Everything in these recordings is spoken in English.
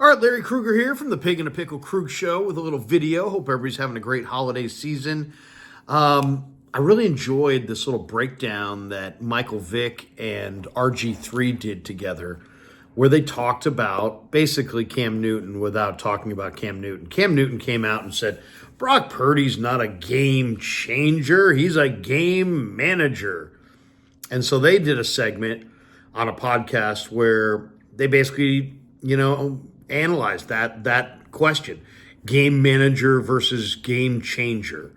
All right, Larry Krueger here from the Pig and a Pickle Krug Show with a little video. Hope everybody's having a great holiday season. I really enjoyed this little breakdown that Michael Vick and RG3 did together, where they talked about basically Cam Newton without talking about Cam Newton. Cam Newton came out and said, Brock Purdy's not a game changer, he's a game manager. And so they did a segment on a podcast where they basically, analyzed that question, game manager versus game changer,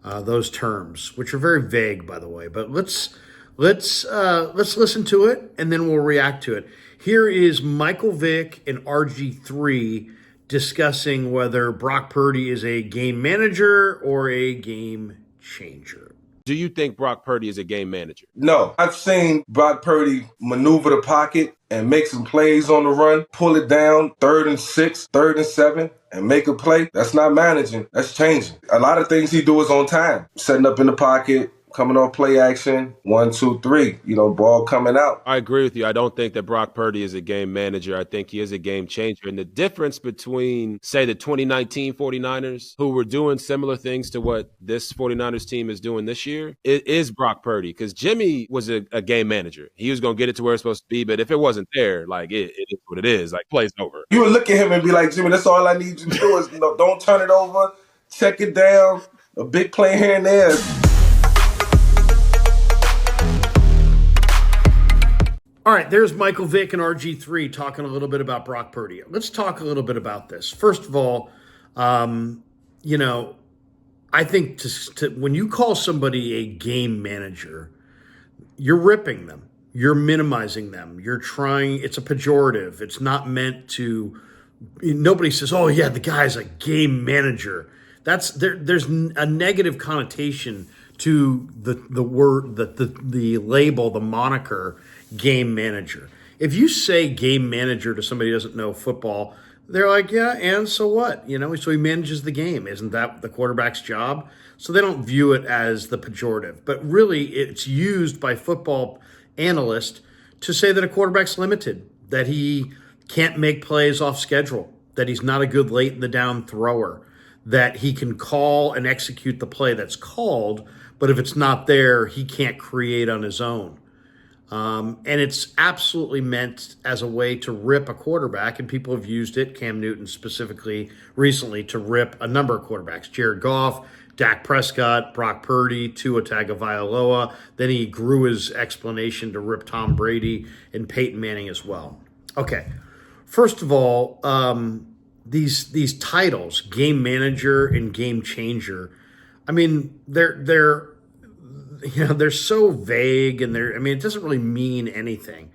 those terms, which are very vague, by the way. But let's listen to it, and then we'll react to it. Here is Michael Vick and RG3 discussing whether Brock Purdy is a game manager or a game changer. Do you think Brock Purdy is a game manager? No. I've seen Brock Purdy maneuver the pocket and make some plays on the run, pull it down, 3rd and 6, 3rd and 7, and make a play. That's not managing. That's changing. A lot of things he do is on time. Setting up in the pocket, coming off play action, 1, 2, 3, ball coming out. I agree with you. I don't think that Brock Purdy is a game manager. I think he is a game changer. And the difference between, say, the 2019 49ers, who were doing similar things to what this 49ers team is doing this year, it is Brock Purdy. Because Jimmy was a game manager. He was going to get it to where it's supposed to be, but if it wasn't there, it is what it is. Play's over. You would look at him and be like, Jimmy, that's all I need you to do is, don't turn it over, check it down, a big play here and there. All right, there's Michael Vick and RG3 talking a little bit about Brock Purdy. Let's talk a little bit about this. First of all, I think when you call somebody a game manager, you're ripping them. You're minimizing them. It's a pejorative. It's not meant to, nobody says, oh yeah, the guy's a game manager. There's a negative connotation to the word, the label, the moniker game manager. If you say game manager to somebody who doesn't know football, they're like, yeah, and so what? So he manages the game. Isn't that the quarterback's job? So they don't view it as the pejorative. But really, it's used by football analysts to say that a quarterback's limited, that he can't make plays off schedule, that he's not a good late in the down thrower, that he can call and execute the play that's called, but if it's not there, he can't create on his own. And it's absolutely meant as a way to rip a quarterback, and people have used it, Cam Newton specifically recently, to rip a number of quarterbacks. Jared Goff, Dak Prescott, Brock Purdy, Tua Tagovailoa. Then he grew his explanation to rip Tom Brady and Peyton Manning as well. Okay, first of all, these titles, game manager and game changer, I mean, they're so vague, and it doesn't really mean anything.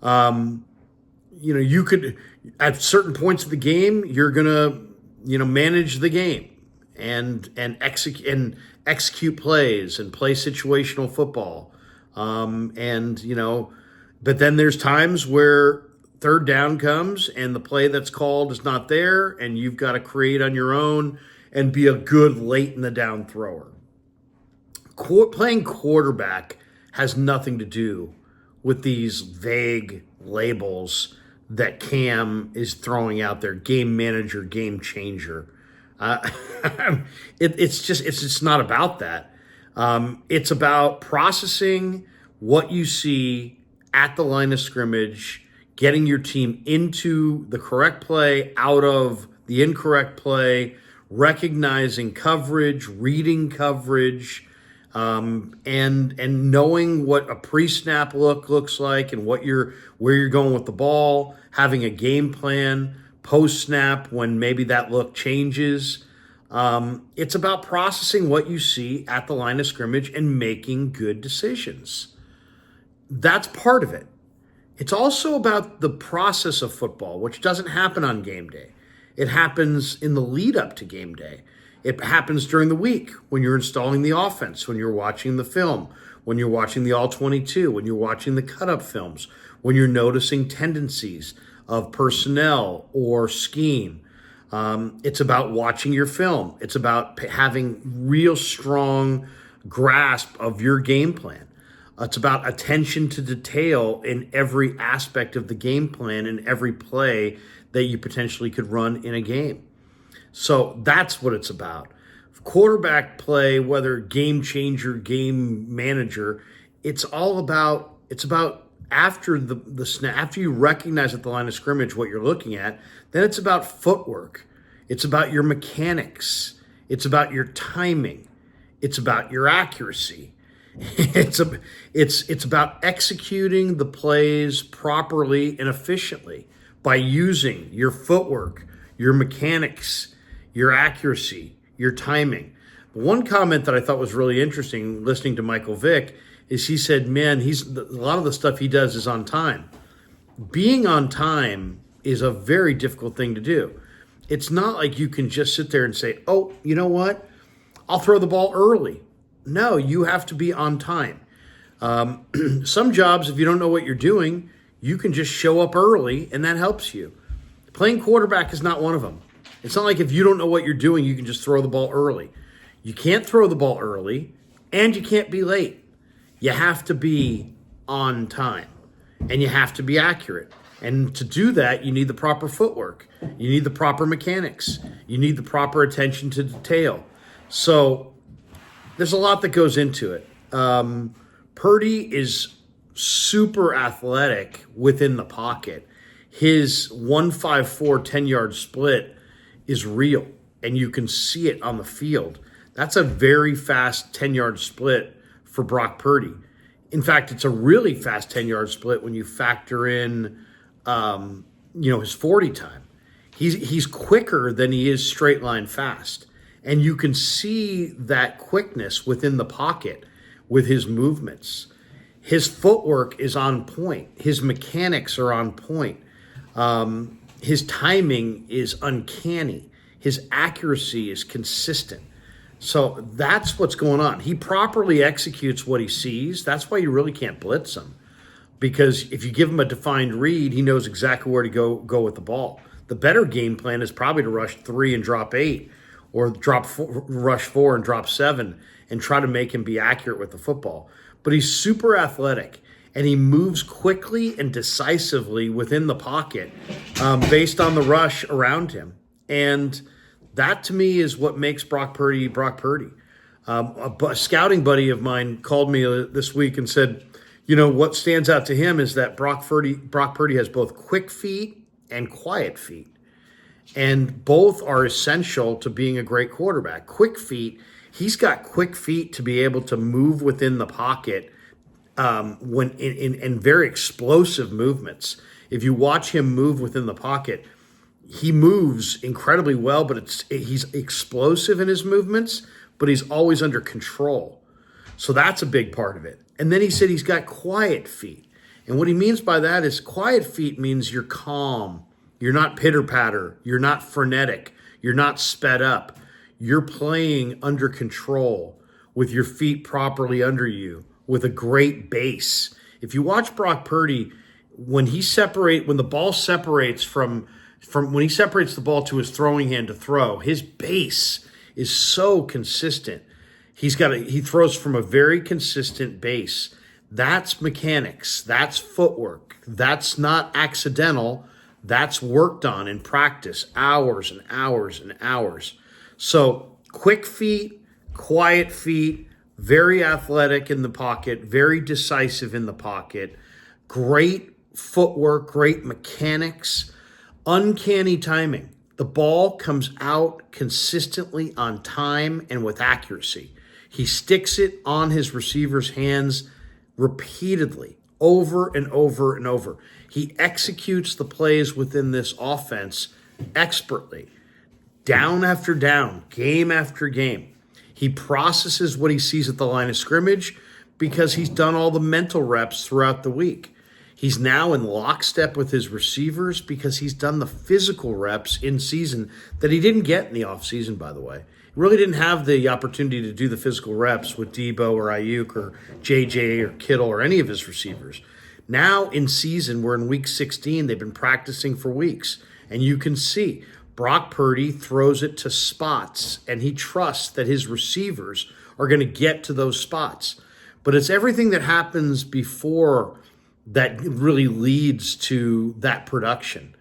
You could, at certain points of the game, you're gonna, manage the game and execute plays and play situational football. But then there's times where 3rd down comes and the play that's called is not there, and you've got to create on your own and be a good late in the down thrower. Playing quarterback has nothing to do with these vague labels that Cam is throwing out there: game manager, game changer. It's just not about that. It's about processing what you see at the line of scrimmage, getting your team into the correct play, out of the incorrect play, recognizing coverage, reading coverage, and knowing what a pre-snap look looks like and where you're going with the ball, having a game plan post-snap when maybe that look changes. It's about processing what you see at the line of scrimmage and making good decisions. That's part of it. It's also about the process of football, which doesn't happen on game day. It happens in the lead up to game day. It happens during the week when you're installing the offense, when you're watching the film, when you're watching the All-22, when you're watching the cut-up films, when you're noticing tendencies of personnel or scheme. It's about watching your film. It's about having real strong grasp of your game plan. It's about attention to detail in every aspect of the game plan and every play that you potentially could run in a game. So that's what it's about. Quarterback play, whether game changer, game manager, it's about after the snap, after you recognize at the line of scrimmage what you're looking at, then it's about footwork. It's about your mechanics. It's about your timing. It's about your accuracy. It's about executing the plays properly and efficiently by using your footwork, your mechanics, your accuracy, your timing. One comment that I thought was really interesting listening to Michael Vick is he said, man, a lot of the stuff he does is on time. Being on time is a very difficult thing to do. It's not like you can just sit there and say, oh, you know what? I'll throw the ball early. No, you have to be on time. Some jobs, if you don't know what you're doing, you can just show up early and that helps you. Playing quarterback is not one of them. It's not like if you don't know what you're doing, you can just throw the ball early. You can't throw the ball early, and you can't be late. You have to be on time, and you have to be accurate. And to do that, you need the proper footwork. You need the proper mechanics. You need the proper attention to detail. So there's a lot that goes into it. Purdy is super athletic within the pocket. His 1.54 10-yard split is real, and you can see it on the field. That's a very fast 10-yard split for Brock Purdy. In fact, it's a really fast 10-yard split when you factor in, his 40 time. He's quicker than he is straight line fast, and you can see that quickness within the pocket with his movements. His footwork is on point. His mechanics are on point. His timing is uncanny. His accuracy is consistent. So that's what's going on. He properly executes what he sees. That's why you really can't blitz him. Because if you give him a defined read, he knows exactly where to go with the ball. The better game plan is probably to rush 3 and drop 8, or rush 4 and drop 7, and try to make him be accurate with the football. But he's super athletic, and he moves quickly and decisively within the pocket based on the rush around him. And that, to me, is what makes Brock Purdy Brock Purdy. A scouting buddy of mine called me this week and said, what stands out to him is that Brock Purdy has both quick feet and quiet feet. And both are essential to being a great quarterback. Quick feet, he's got quick feet to be able to move within the pocket when in very explosive movements. If you watch him move within the pocket, he moves incredibly well, but he's explosive in his movements, but he's always under control. So that's a big part of it. And then he said he's got quiet feet. And what he means by that is quiet feet means you're calm. You're not pitter-patter. You're not frenetic. You're not sped up. You're playing under control with your feet properly under you with a great base. If you watch Brock Purdy, when the ball separates from when he separates the ball to his throwing hand to throw, his base is so consistent. He throws from a very consistent base. That's mechanics. That's footwork. That's not accidental. That's worked on in practice, hours and hours and hours. So quick feet, quiet feet, very athletic in the pocket, very decisive in the pocket, great footwork, great mechanics, uncanny timing. The ball comes out consistently on time and with accuracy. He sticks it on his receiver's hands repeatedly, over and over and over. He executes the plays within this offense expertly, down after down, game after game. He processes what he sees at the line of scrimmage because he's done all the mental reps throughout the week. He's now in lockstep with his receivers because he's done the physical reps in season that he didn't get in the offseason, by the way. He really didn't have the opportunity to do the physical reps with Debo or Ayuk or JJ or Kittle or any of his receivers. Now in season, we're in week 16. They've been practicing for weeks. And you can see Brock Purdy throws it to spots, and he trusts that his receivers are going to get to those spots. but it's everything that happens before that really leads to that production.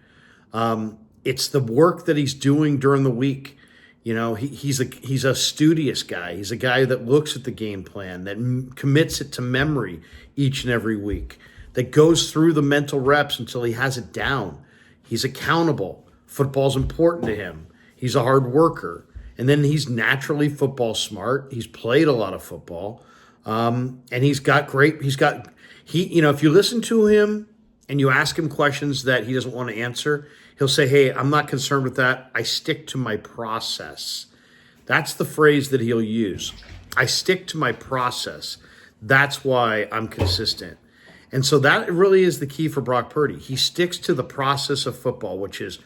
It's the work that he's doing during the week. You know, he's a studious guy. He's a guy that looks at the game plan, that commits it to memory each and every week, that goes through the mental reps until he has it down. He's accountable. Football's important to him. He's a hard worker. And then he's naturally football smart. He's played a lot of football. And if you listen to him and you ask him questions that he doesn't want to answer, he'll say, hey, I'm not concerned with that. I stick to my process. That's the phrase that he'll use. I stick to my process. That's why I'm consistent. And so that really is the key for Brock Purdy. He sticks to the process of football, which is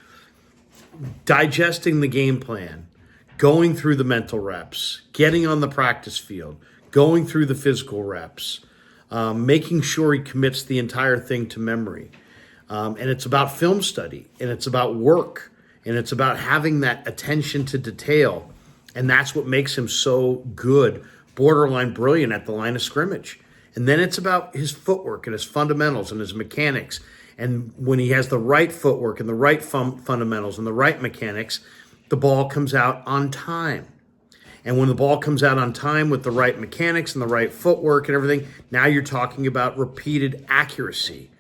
digesting the game plan, going through the mental reps, getting on the practice field, going through the physical reps, making sure he commits the entire thing to memory. And it's about film study, and it's about work, and it's about having that attention to detail. And that's what makes him so good, borderline brilliant at the line of scrimmage. And then it's about his footwork and his fundamentals and his mechanics. And when he has the right footwork and the right fundamentals and the right mechanics, the ball comes out on time. And when the ball comes out on time with the right mechanics and the right footwork and everything, now you're talking about repeated accuracy.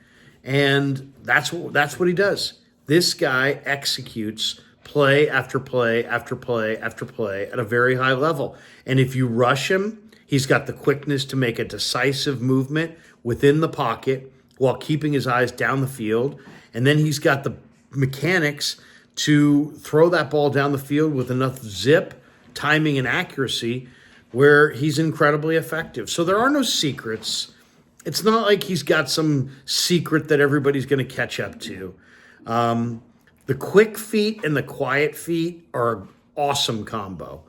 And that's what he does. This guy executes play after play after play after play at a very high level. And if you rush him, he's got the quickness to make a decisive movement within the pocket while keeping his eyes down the field. And then he's got the mechanics to throw that ball down the field with enough zip, timing, and accuracy where he's incredibly effective. So there are no secrets. It's not like he's got some secret that everybody's going to catch up to. The quick feet and the quiet feet are an awesome combo.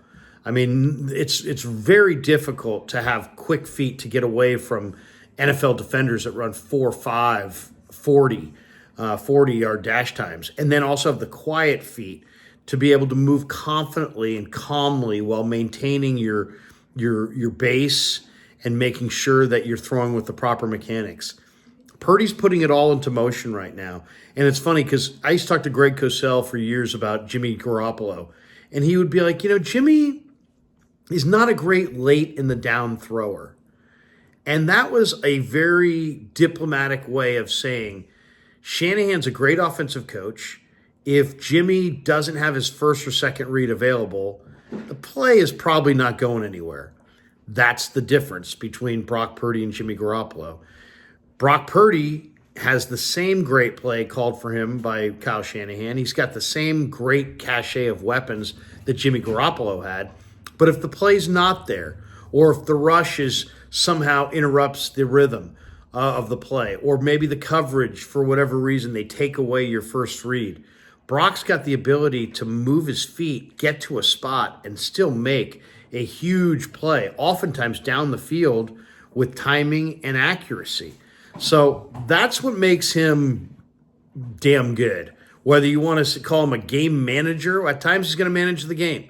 I mean, it's very difficult to have quick feet to get away from NFL defenders that run 4.5, 40 40-yard dash times, and then also have the quiet feet to be able to move confidently and calmly while maintaining your base and making sure that you're throwing with the proper mechanics. Purdy's putting it all into motion right now. And it's funny because I used to talk to Greg Cosell for years about Jimmy Garoppolo, and he would be like, Jimmy is not a great late in the down thrower. And that was a very diplomatic way of saying Shanahan's a great offensive coach. If Jimmy doesn't have his first or second read available, the play is probably not going anywhere. That's the difference between Brock Purdy and Jimmy Garoppolo. Brock Purdy has the same great play called for him by Kyle Shanahan. He's got the same great cachet of weapons that Jimmy Garoppolo had. But if the play's not there, or if the rush somehow interrupts the rhythm of the play, or maybe the coverage, for whatever reason, they take away your first read, Brock's got the ability to move his feet, get to a spot, and still make a huge play, oftentimes down the field with timing and accuracy. So that's what makes him damn good. Whether you want to call him a game manager, at times he's going to manage the game.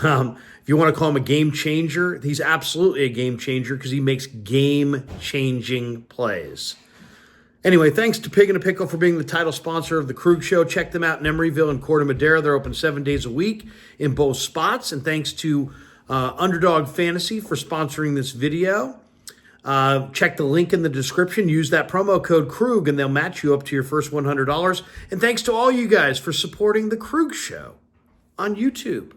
If you want to call him a game changer, he's absolutely a game changer because he makes game-changing plays. Anyway, thanks to Pig and a Pickle for being the title sponsor of The Krug Show. Check them out in Emeryville and Corte Madera. They're open 7 days a week in both spots. And thanks to Underdog Fantasy for sponsoring this video. Check the link in the description. Use that promo code Krug and they'll match you up to your first $100. And thanks to all you guys for supporting The Krug Show on YouTube.